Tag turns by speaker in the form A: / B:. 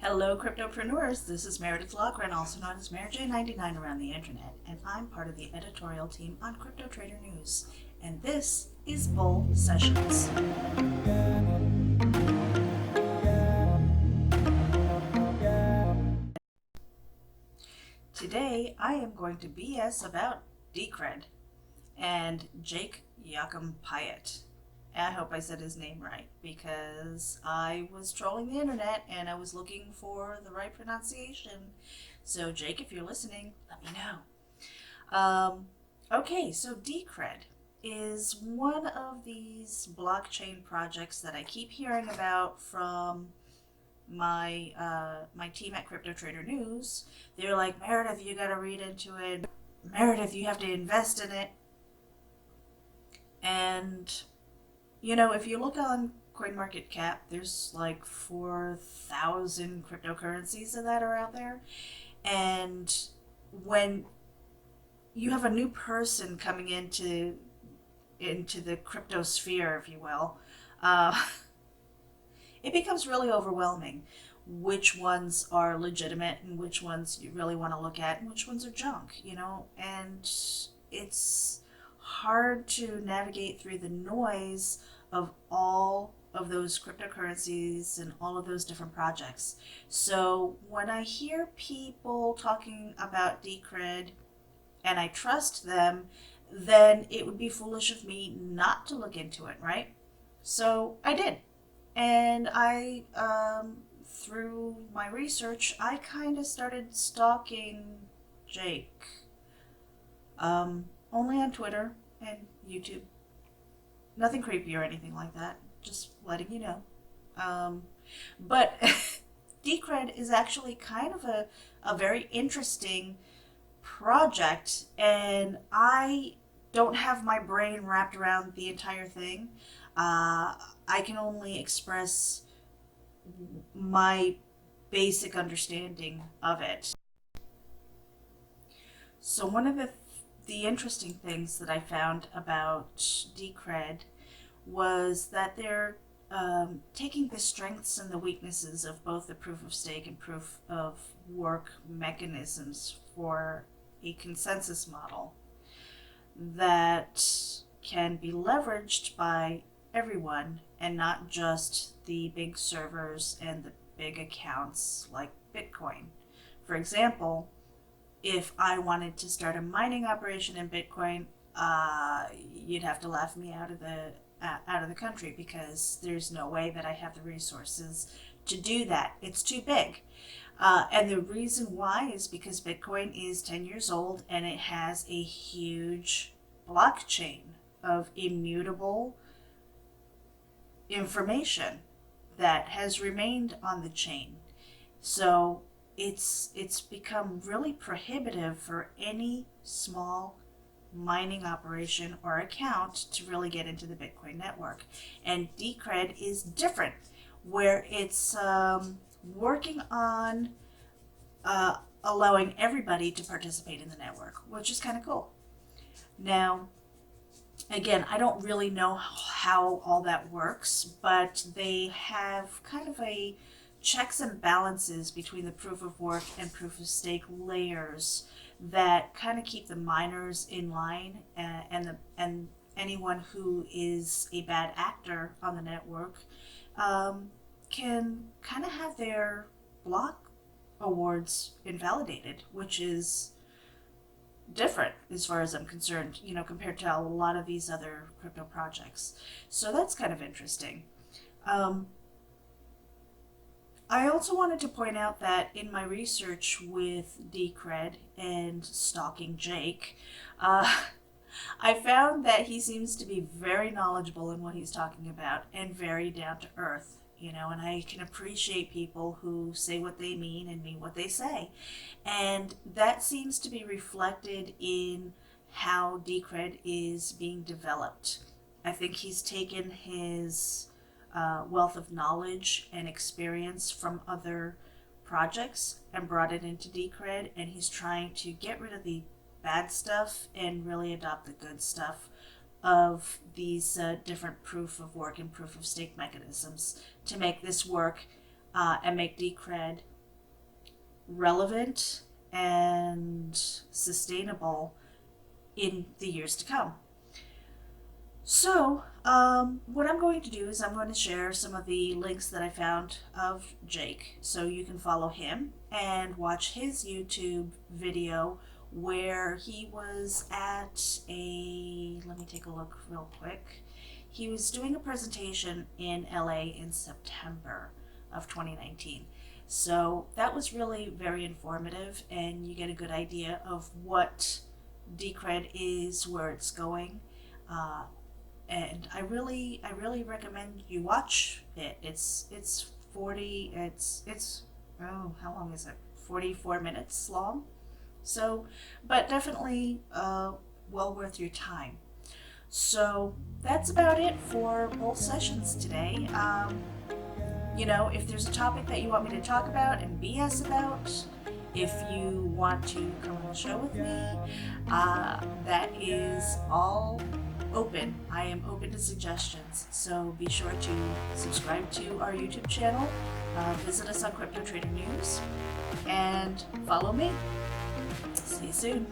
A: Hello, cryptopreneurs. This is Meredith, also known as Mary J99 around the internet, and I'm part of the editorial team on Crypto Trader News. And this is Bull Sessions. Today, I am going to BS about Decred and Jake Yocom-Piatt. I hope I said his name right because I was trolling the internet and I was looking for the right pronunciation. So, Jake, if you're listening, let me know. Okay, so Decred is one of these blockchain projects that I keep hearing about from my team at Crypto Trader News. They're like, Meredith, you got to read into it. Meredith, you have to invest in it. And if you look on CoinMarketCap, there's like 4,000 cryptocurrencies that are out there. And when you have a new person coming into the crypto sphere, if you will, it becomes really overwhelming which ones are legitimate and which ones you really want to look at and which ones are junk, and it's hard to navigate through the noise of all of those cryptocurrencies and all of those different projects. So when I hear people talking about Decred and I trust them, then it would be foolish of me not to look into it, right? So I did. And through my research, I kind of started stalking Jake. Only on Twitter and YouTube. Nothing creepy or anything like that. Just letting you know. But Decred is actually kind of a very interesting project, and I don't have my brain wrapped around the entire thing. I can only express my basic understanding of it. So one of the interesting things that I found about Decred was that they're taking the strengths and the weaknesses of both the proof of stake and proof of work mechanisms for a consensus model that can be leveraged by everyone and not just the big servers and the big accounts like Bitcoin. For example, if I wanted to start a mining operation in Bitcoin, you'd have to laugh me out of the country because there's no way that I have the resources to do that. It's too big. And the reason why is because Bitcoin is 10 years old and it has a huge blockchain of immutable information that has remained on the chain. So it's become really prohibitive for any small mining operation or account to really get into the Bitcoin network. And Decred is different, where it's working on allowing everybody to participate in the network, which is kind of cool. Now, again, I don't really know how all that works, but they have kind of a checks and balances between the proof of work and proof of stake layers that kind of keep the miners in line, and anyone who is a bad actor on the network can kind of have their block awards invalidated, which is different as far as I'm concerned, compared to a lot of these other crypto projects. So that's kind of interesting. I also wanted to point out that in my research with Decred and stalking Jake, I found that he seems to be very knowledgeable in what he's talking about and very down to earth, and I can appreciate people who say what they mean and mean what they say. And that seems to be reflected in how Decred is being developed. I think he's taken his wealth of knowledge and experience from other projects and brought it into Decred, and he's trying to get rid of the bad stuff and really adopt the good stuff of these different proof of work and proof of stake mechanisms to make this work and make Decred relevant and sustainable in the years to come. So, what I'm going to do is I'm going to share some of the links that I found of Jake so you can follow him and watch his YouTube video where he was at let me take a look real quick. He was doing a presentation in LA in September of 2019. So that was really very informative, and you get a good idea of what Decred is, where it's going. And I really recommend you watch it. It's oh, how long is it? 44 minutes long. So, but definitely well worth your time. So that's about it for both sessions today. If there's a topic that you want me to talk about and BS about, if you want to come on the show with me, that is all open. I am open to suggestions. So be sure to subscribe to our YouTube channel, visit us on Crypto Trader News, and follow me. See you soon.